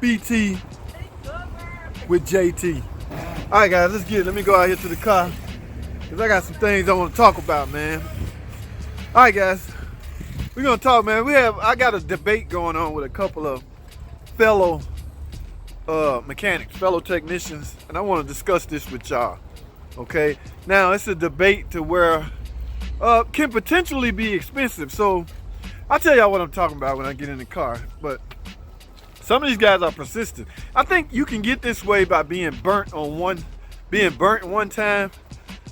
BT with JT. All right, guys, let's get it. Let me go out here to the car because I got some things I want to talk about, man. All right, guys, we're gonna talk, man. I got a debate going on with a couple of fellow mechanics, fellow technicians, and I want to discuss this with y'all. Okay, now it's a debate to where can potentially be expensive. So I'll tell y'all what I'm talking about when I get in the car. But some of these guys are persistent. I think you can get this way by being burnt one time.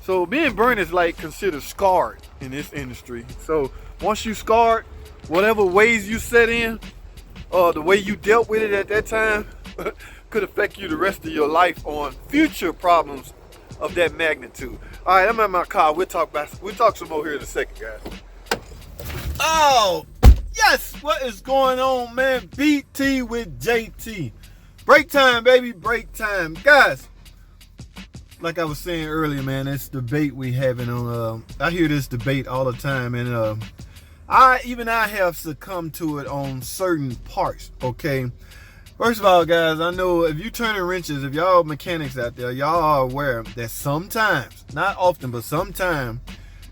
So being burnt is like considered scarred in this industry. So once you scarred, whatever ways you set in, the way you dealt with it at that time could affect you the rest of your life on future problems of that magnitude. All right, I'm at my car. We'll talk some more here in a second, guys. Oh, yes, what is going on, man? BT with JT. Break time, baby, break time. Guys, like I was saying earlier, man, this debate we having on, I hear this debate all the time, and I have succumbed to it on certain parts, okay? First of all, guys, I know if you turning wrenches, if y'all mechanics out there, y'all are aware that sometimes, not often, but sometimes,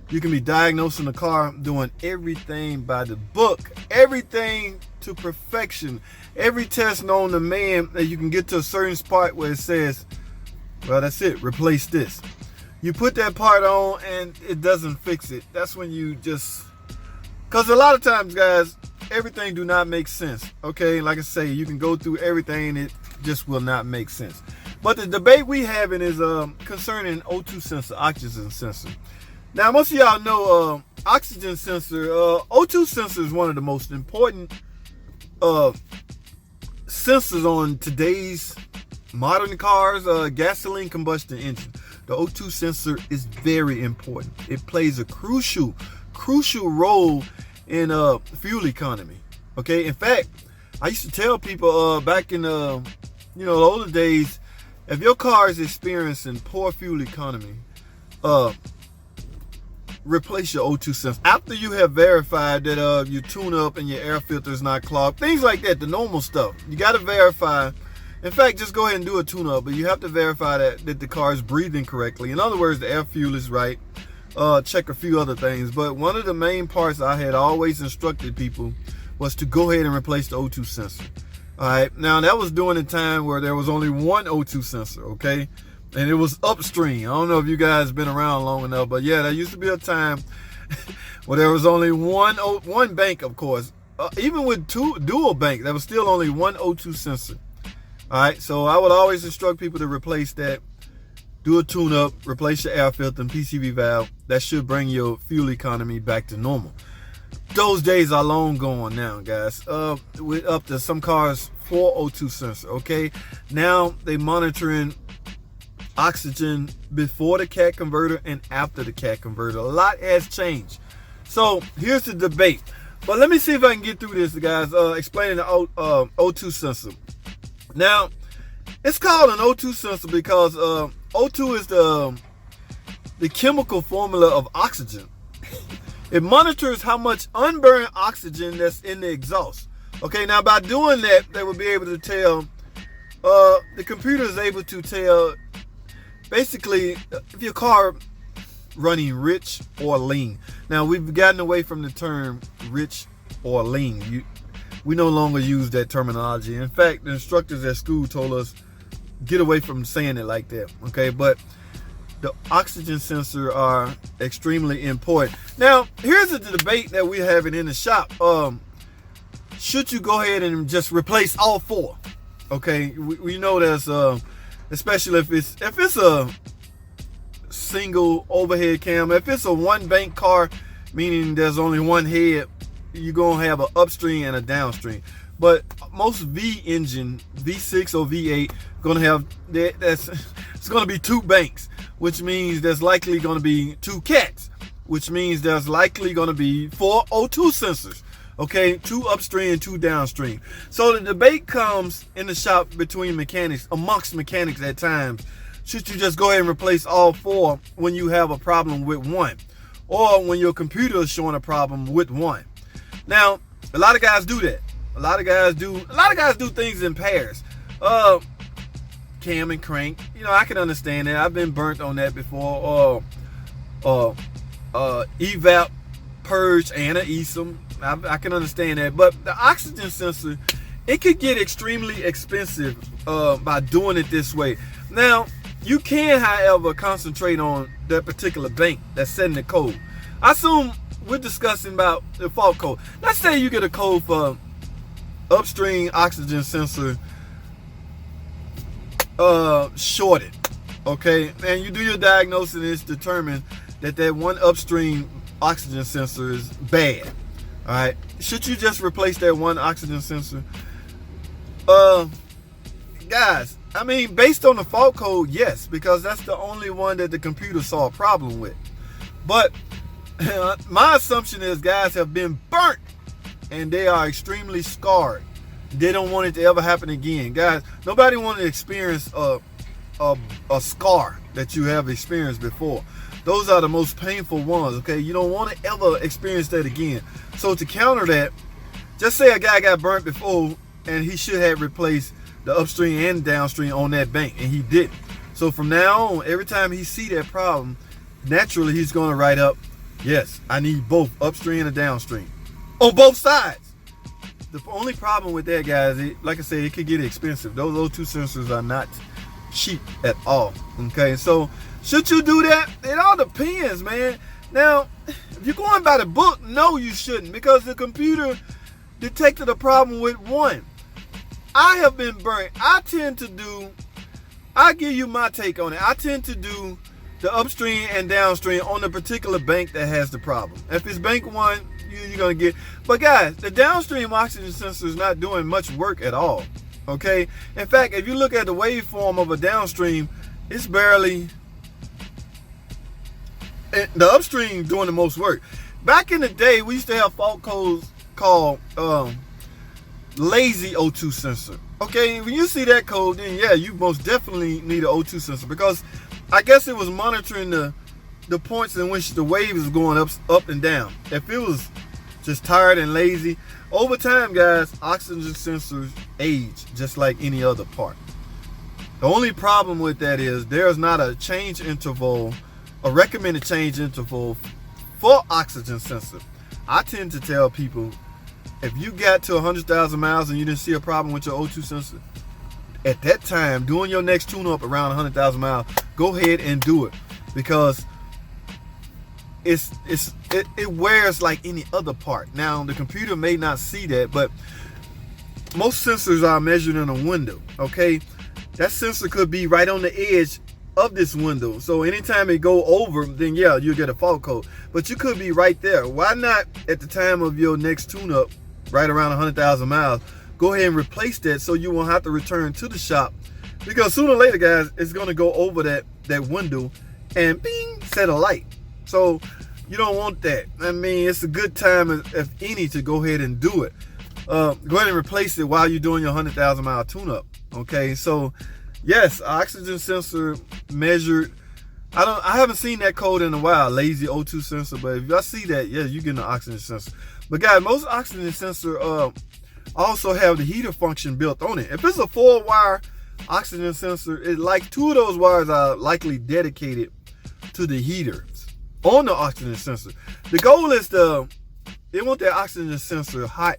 you can be diagnosing the car doing everything by the book, everything to perfection, every test known to man, that you can get to a certain spot where it says, well, that's it, replace this. You put that part on and it doesn't fix it. That's when you just, because a lot of times, guys, everything do not make sense. Okay, like I say, you can go through everything, it just will not make sense. But the debate we having is concerning O2 sensor, oxygen sensor. Now, most of y'all know oxygen sensor, O2 sensor is one of the most important sensors on today's modern cars, gasoline combustion engine. The O2 sensor is very important. It plays a crucial role in fuel economy. Okay, in fact, I used to tell people back in the older days, if your car is experiencing poor fuel economy, replace your O2 sensor after you have verified that your tune up and your air filter is not clogged, things like that, the normal stuff. You got to verify. In fact, just go ahead and do a tune up, but you have to verify that the car is breathing correctly. In other words, the air fuel is right. Check a few other things, but one of the main parts I had always instructed people was to go ahead and replace the O2 sensor. All right, now that was during a time where there was only one O2 sensor, okay, and it was upstream. I don't know if you guys been around long enough, but yeah, there used to be a time where there was only one bank, of course. Even with dual bank, there was still only one O2 sensor. All right, so I would always instruct people to replace that. Do a tune-up, replace your air filter and PCV valve. That should bring your fuel economy back to normal. Those days are long gone now, guys. With up to some cars 4 O2 sensor, okay? Now they monitoring oxygen before the cat converter and after the cat converter. A lot has changed. So here's the debate. But let me see if I can get through this, guys, explaining the O2 sensor. Now, it's called an O2 sensor because O2 is the chemical formula of oxygen. It monitors how much unburned oxygen that's in the exhaust. Okay, now by doing that, they will be able to tell, the computer is able to tell, basically, if your car running rich or lean. Now, we've gotten away from the term rich or lean. We no longer use that terminology. In fact, the instructors at school told us, get away from saying it like that, okay? But the oxygen sensor are extremely important. Now, here's the debate that we're having in the shop. Should you go ahead and just replace all 4? Okay, we know there's especially if it's a single overhead cam. If it's a one bank car, meaning there's only one head, you're gonna have an upstream and a downstream. But most V engine, V6 or V8, gonna have it's gonna be 2 banks, which means there's likely gonna be 2 cats, which means there's likely gonna be 4 O2 sensors. Okay, 2 upstream, 2 downstream. So the debate comes in the shop between mechanics, amongst mechanics at times. Should you just go ahead and replace all 4 when you have a problem with one, or when your computer is showing a problem with one? Now, a lot of guys do that. A lot of guys do things in pairs. Cam and crank. You know, I can understand that. I've been burnt on that before. Evap, purge, and an ESIM. I can understand that. But the oxygen sensor, it could get extremely expensive by doing it this way. Now, you can, however, concentrate on that particular bank that's setting the code. I assume we're discussing about the fault code. Let's say you get a code for upstream oxygen sensor shorted, okay? And you do your diagnosis and it's determined that that one upstream oxygen sensor is bad, all right? Should you just replace that one oxygen sensor? Guys, I mean, based on the fault code, yes, because that's the only one that the computer saw a problem with. But my assumption is guys have been burnt and they are extremely scarred. They don't want it to ever happen again. Guys, nobody wants to experience a scar that you have experienced before. Those are the most painful ones, okay? You don't want to ever experience that again. So to counter that, just say a guy got burnt before and he should have replaced the upstream and downstream on that bank, and he didn't. So from now on, every time he see that problem, naturally he's going to write up, yes, I need both upstream and downstream on both sides. The only problem with that, guys, like I said, it could get expensive. Those O2 sensors are not cheap at all, okay? So should you do that? It all depends, man. Now, if you're going by the book, no, you shouldn't, because the computer detected a problem with one. I have been burnt. I'll give you my take on it. I tend to do the upstream and downstream on the particular bank that has the problem. If it's bank one, you're going to get. But guys, the downstream oxygen sensor is not doing much work at all. Okay? In fact, if you look at the waveform of a downstream, it's barely. The upstream doing the most work. Back in the day, we used to have fault codes called lazy O2 sensor. Okay, when you see that code, then yeah, you most definitely need an O2 sensor, because I guess it was monitoring the points in which the wave is going up and down. If it was just tired and lazy, over time, guys, oxygen sensors age just like any other part. The only problem with that is there's not a change interval, a recommended change interval for oxygen sensor. I tend to tell people, if you got to 100,000 miles and you didn't see a problem with your O2 sensor, at that time, doing your next tune-up around 100,000 miles, go ahead and do it, because it wears like any other part. Now, the computer may not see that, but most sensors are measured in a window, okay? That sensor could be right on the edge of this window. So anytime it go over, then yeah, you'll get a fault code. But you could be right there. Why not at the time of your next tune-up, right around 100,000 miles, go ahead and replace that so you won't have to return to the shop, because sooner or later, guys, it's going to go over that window and bing, set a light. So you don't want that. I mean, it's a good time, if any, to go ahead and do it. Go ahead and replace it while you're doing your 100,000 mile tune-up. Okay, so yes, oxygen sensor measured. I haven't seen that code in a while, lazy O2 sensor, but if I see that, yeah, you get an oxygen sensor. But guys, most oxygen sensor also have the heater function built on it. If it's a 4-wire oxygen sensor, it like 2 of those wires are likely dedicated to the heaters on the oxygen sensor. The goal is they want that oxygen sensor hot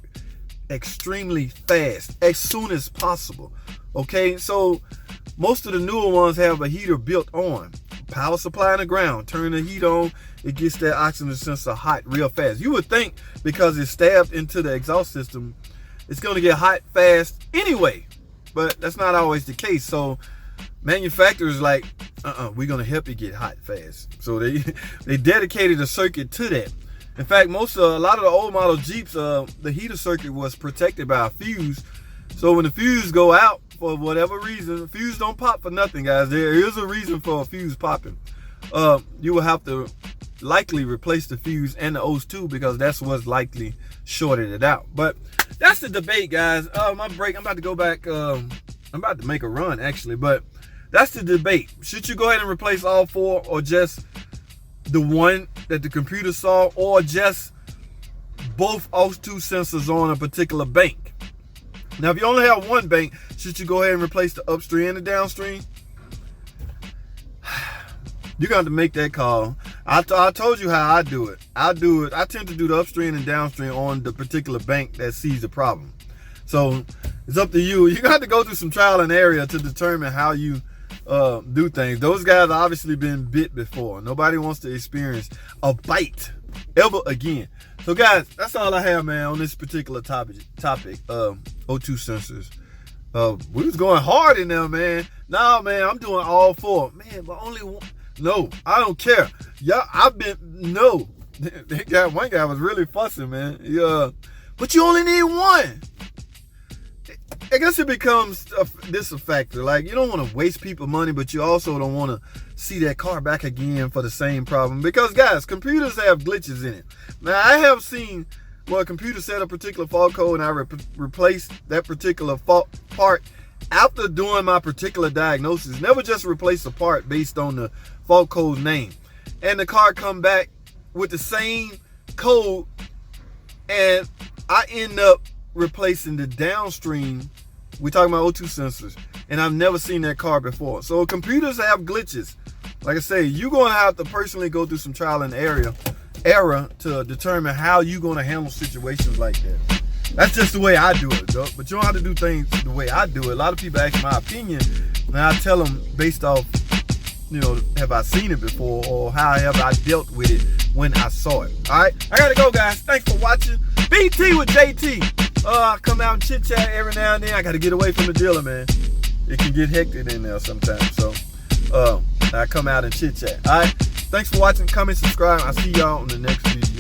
extremely fast, as soon as possible. Okay, so most of the newer ones have a heater built on. Power supply in the ground, turn the heat on, it gets that oxygen sensor hot real fast. You would think because it's stabbed into the exhaust system, it's going to get hot fast anyway, but that's not always the case. So manufacturers like, we're going to help you get hot fast. So they dedicated a circuit to that. In fact, a lot of the old model Jeeps, the heater circuit was protected by a fuse. So when the fuse go out, for whatever reason, fuse don't pop for nothing, guys. There is a reason for a fuse popping. You will have to likely replace the fuse and the O2, because that's what's likely shorted it out. But that's the debate, guys. My break, I'm about to go back. I'm about to make a run, actually. But that's the debate. Should you go ahead and replace all 4, or just the one that the computer saw, or just both O2 sensors on a particular bank? Now, if you only have one bank, should you go ahead and replace the upstream and the downstream? You're going to have to make that call. I told you how I do it. I tend to do the upstream and downstream on the particular bank that sees the problem. So it's up to you. You're going to have to go through some trial and error to determine how you do things. Those guys have obviously been bit before. Nobody wants to experience a bite ever again. So guys, that's all I have, man, on this particular topic. O2 sensors. We was going hard in there, man. Nah, man, I'm doing all four, man. But only one. No, I don't care. Yeah, one guy was really fussing, man. Yeah, but you only need one. I guess it becomes a factor. Like, you don't want to waste people money, but you also don't want to see that car back again for the same problem. Because, guys, computers have glitches in it. Now, I have seen where a computer set a particular fault code and I replaced that particular fault part after doing my particular diagnosis. Never just replace a part based on the fault code name. And the car come back with the same code, and I end up replacing the downstream. We're talking about O2 sensors, and I've never seen that car before. So computers have glitches. Like I say, you're going to have to personally go through some trial and error to determine how you're going to handle situations like that. That's just the way I do it, though. But you don't have to do things the way I do it. A lot of people ask my opinion, and I tell them based off, have I seen it before, or how have I dealt with it when I saw it. All right, I gotta go, guys. Thanks for watching. BT with JT. I come out and chit chat every now and then. I gotta get away from the dealer, man. It can get hectic in there sometimes. So I come out and chit chat. All right, thanks for watching. Comment, subscribe. I'll see y'all on the next video.